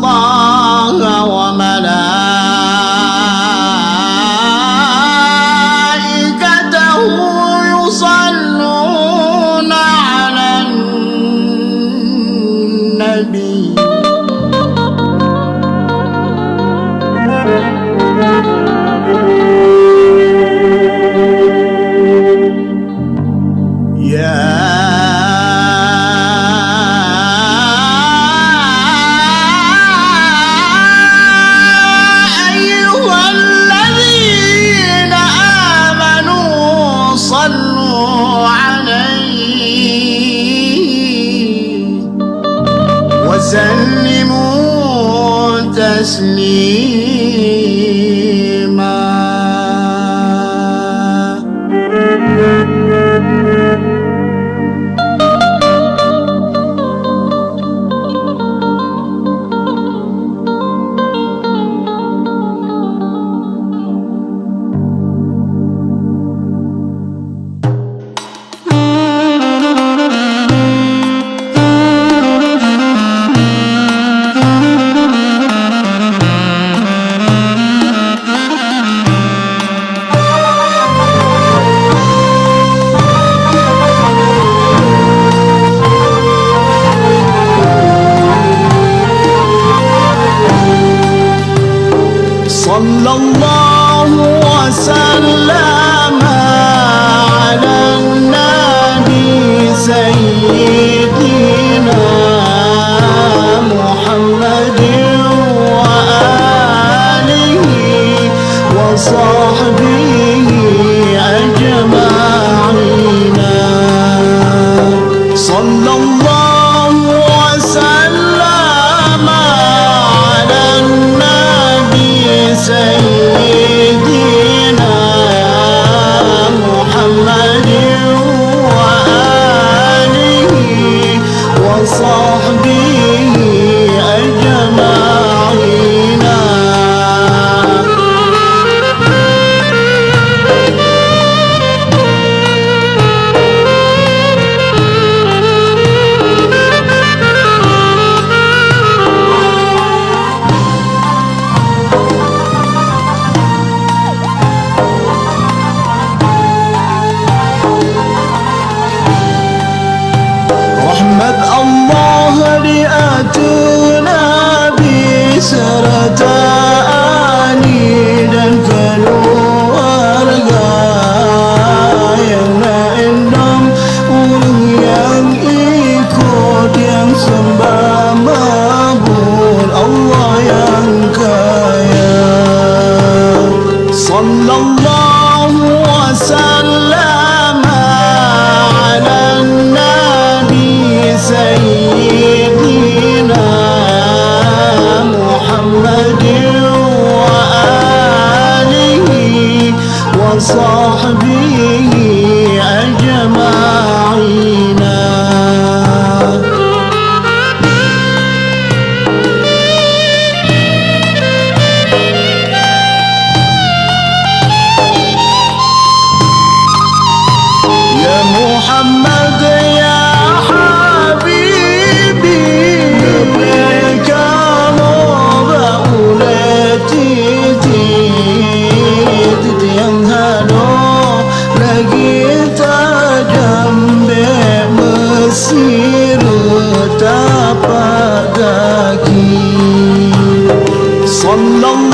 الله وملائكته يصلون على النبي وسلموا تسليما. صلى الله وسلم على النبي سيدنا محمد وآله وصحبه أجمعين. صلى الله وسلم على النبي سيدنا محمد وآله وصحبه أجمعين. رحمة الله لأتنا بسرة آني dan keluarga yang naendam ulung yang ikut yang sembah mabud Allah yang kaya. Sallallahu wasallam ala سيدنا محمد وآله وصحبه أجمعين. يا محمد يا tapak kaki. Sallallahu